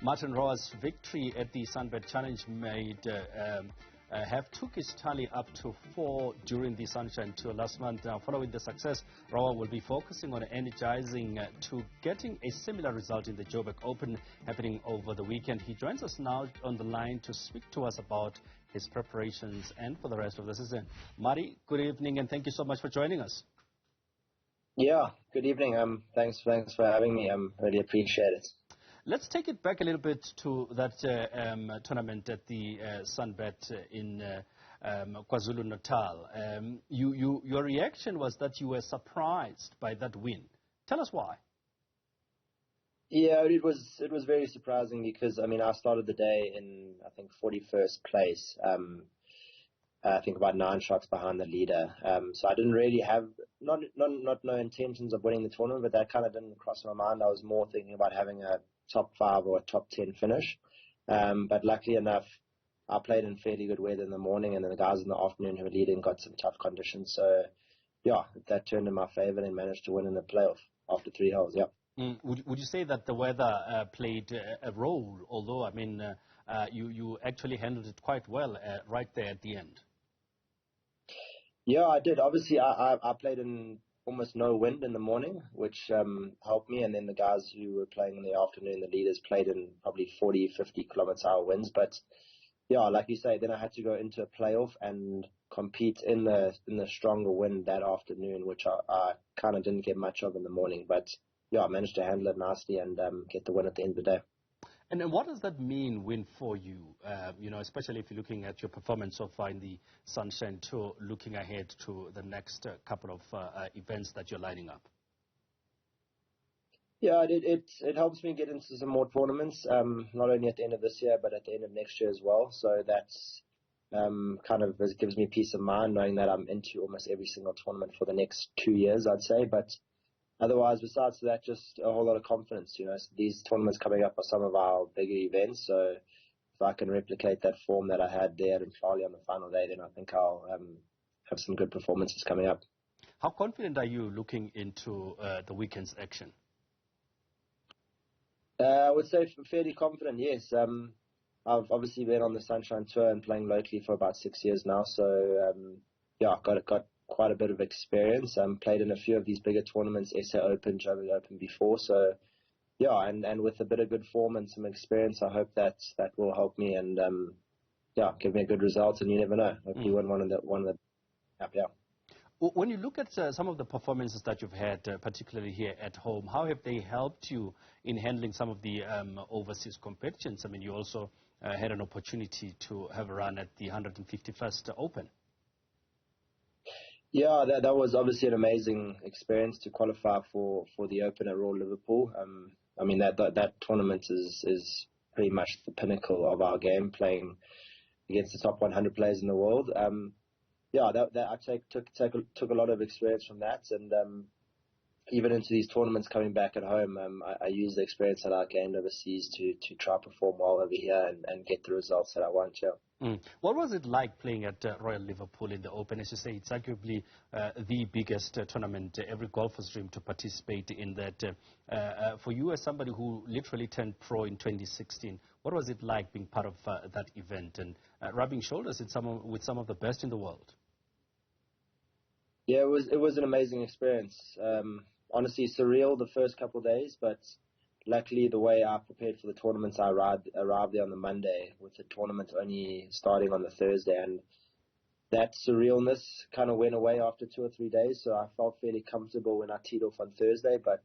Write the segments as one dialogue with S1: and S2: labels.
S1: Martin Rohwer's victory at the SunBet Challenge took his tally up to 4 during the Sunshine Tour last month. Now, following the success, Rohwer will be focusing on energizing to getting a similar result in the Joburg Open happening over the weekend. He joins us now on the line to speak to us about his preparations and for the rest of the season. Marty, good evening, and thank you so much for joining us.
S2: Yeah, good evening. Thanks for having me. Really appreciate it.
S1: Let's take it back a little bit to that tournament at the SunBet in KwaZulu-Natal. Your reaction was that you were surprised by that win. Tell us why.
S2: Yeah, it was very surprising because I started the day in 41st place. I think about 9 shots behind the leader. So I didn't really have no intentions of winning the tournament, but that kind of didn't cross my mind. I was more thinking about having a top 5 or a top 10 finish. But luckily enough, I played in fairly good weather in the morning, and then the guys in the afternoon who were leading got some tough conditions. So yeah, that turned in my favor and managed to win in the playoff after 3 holes. Yeah.
S1: Would you say that the weather played a role? Although you actually handled it quite well right there at the end.
S2: Yeah, I did. Obviously, I played in almost no wind in the morning, which helped me. And then the guys who were playing in the afternoon, the leaders, played in probably 40, 50 kilometer-hour winds. But yeah, like you say, then I had to go into a playoff and compete in the stronger wind that afternoon, which I kind of didn't get much of in the morning. But yeah, I managed to handle it nicely and get the win at the end of the day.
S1: And then what does that mean for you, especially if you're looking at your performance so far in the Sunshine Tour, looking ahead to the next couple of events that you're lining up?
S2: Yeah, it helps me get into some more tournaments, not only at the end of this year, but at the end of next year as well. So that's it gives me peace of mind knowing that I'm into almost every single tournament for the next 2 years, I'd say. But otherwise, besides that, just a whole lot of confidence. So these tournaments coming up are some of our bigger events. So if I can replicate that form that I had there in Charlie on the final day, then I think I'll have some good performances coming up.
S1: How confident are you looking into the weekend's action?
S2: I would say fairly confident, yes. I've obviously been on the Sunshine Tour and playing locally for about 6 years now. So, I've got quite a bit of experience. Played in a few of these bigger tournaments, SA Open, Joburg Open before. So, yeah, and with a bit of good form and some experience, I hope that will help me and, give me a good result. And you never know. Hopefully win one of the yeah.
S1: When you look at some of the performances that you've had, particularly here at home, how have they helped you in handling some of the overseas competitions? You also had an opportunity to have a run at the 151st Open.
S2: Yeah, that was obviously an amazing experience to qualify for the Open at Royal Liverpool. That tournament is pretty much the pinnacle of our game, playing against the top 100 players in the world. I took a lot of experience from that, and even into these tournaments coming back at home, I used the experience that I gained overseas to try perform well over here and get the results that I want. Yeah.
S1: What was it like playing at Royal Liverpool in the Open? As you say, it's arguably the biggest tournament. Every golfer's dream to participate in that. For you as somebody who literally turned pro in 2016, what was it like being part of that event and rubbing shoulders with some of the best in the world?
S2: Yeah, it was an amazing experience. Honestly, surreal the first couple of days, but luckily the way I prepared for the tournaments, I arrived there on the Monday with the tournament only starting on the Thursday, and that surrealness kind of went away after 2 or 3 days, so I felt fairly comfortable when I teed off on Thursday. But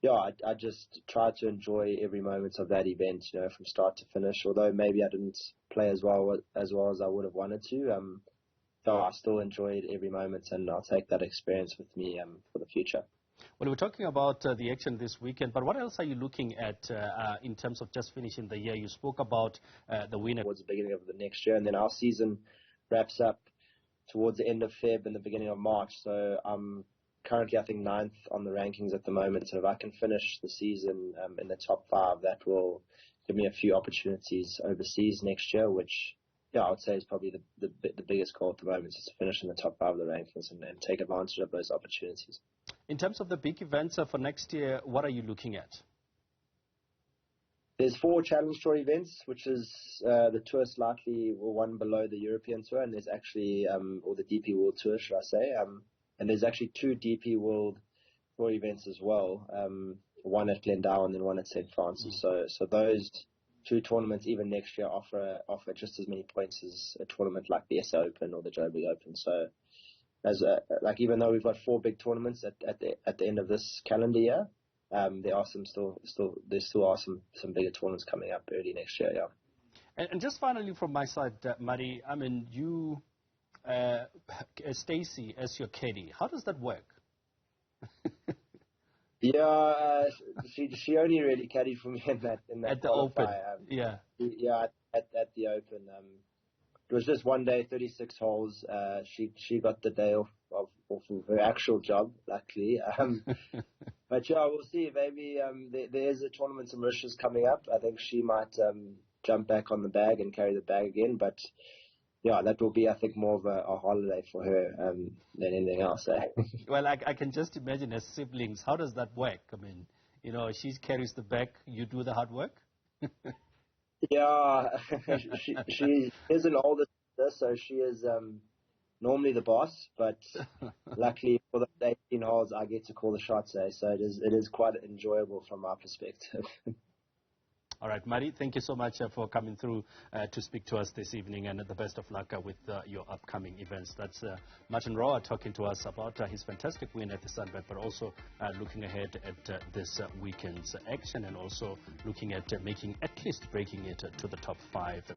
S2: yeah, I just tried to enjoy every moment of that event, from start to finish, although maybe I didn't play as well as I would have wanted to. So I still enjoyed every moment, and I'll take that experience with me for the future.
S1: Well, we're talking about the action this weekend, but what else are you looking at in terms of just finishing the year? You spoke about the winner
S2: towards the beginning of the next year, and then our season wraps up towards the end of Feb and the beginning of March. So I'm currently, I think, 9th on the rankings at the moment. So if I can finish the season in the top 5, that will give me a few opportunities overseas next year, which I would say is probably the biggest goal at the moment, is to finish in the top 5 of the rankings and take advantage of those opportunities.
S1: In terms of the big events for next year, what are you looking at?
S2: There's 4 Challenge Tour events, which is the tour slightly one below the European Tour, and there's actually, or the DP World Tour, should I say, and there's actually 2 DP World Tour events as well, one at Glendow and then one at St. Francis. So those 2 tournaments, even next year, offer just as many points as a tournament like the SA Open or the Joburg Open. So, even though we've got 4 big tournaments at the end of this calendar year, there are some bigger tournaments coming up early next year. Yeah.
S1: And just finally from my side, Murray, I mean, you, Stacey as your caddy, how does that work?
S2: Yeah, she only really caddied for me in that
S1: at the
S2: qualifier.
S1: Open. Yeah.
S2: Yeah, at the Open. It was just one day, 36 holes. She got the day off of her actual job, luckily. But yeah, we'll see. Maybe there is a tournament in Mauritius coming up. I think she might jump back on the bag and carry the bag again. But yeah, that will be, I think, more of a holiday for her than anything else.
S1: Well, I can just imagine as siblings, how does that work? I mean, she carries the bag, you do the hard work?
S2: Yeah, she is an older sister, so she is normally the boss, but luckily for the 18 holes, I get to call the shots, so it is quite enjoyable from my perspective.
S1: All right, Murray, thank you so much for coming through to speak to us this evening, and the best of luck with your upcoming events. That's Martin Rohwer talking to us about his fantastic win at the SunBet, but also looking ahead at this weekend's action, and also looking at at least breaking it to the top 5.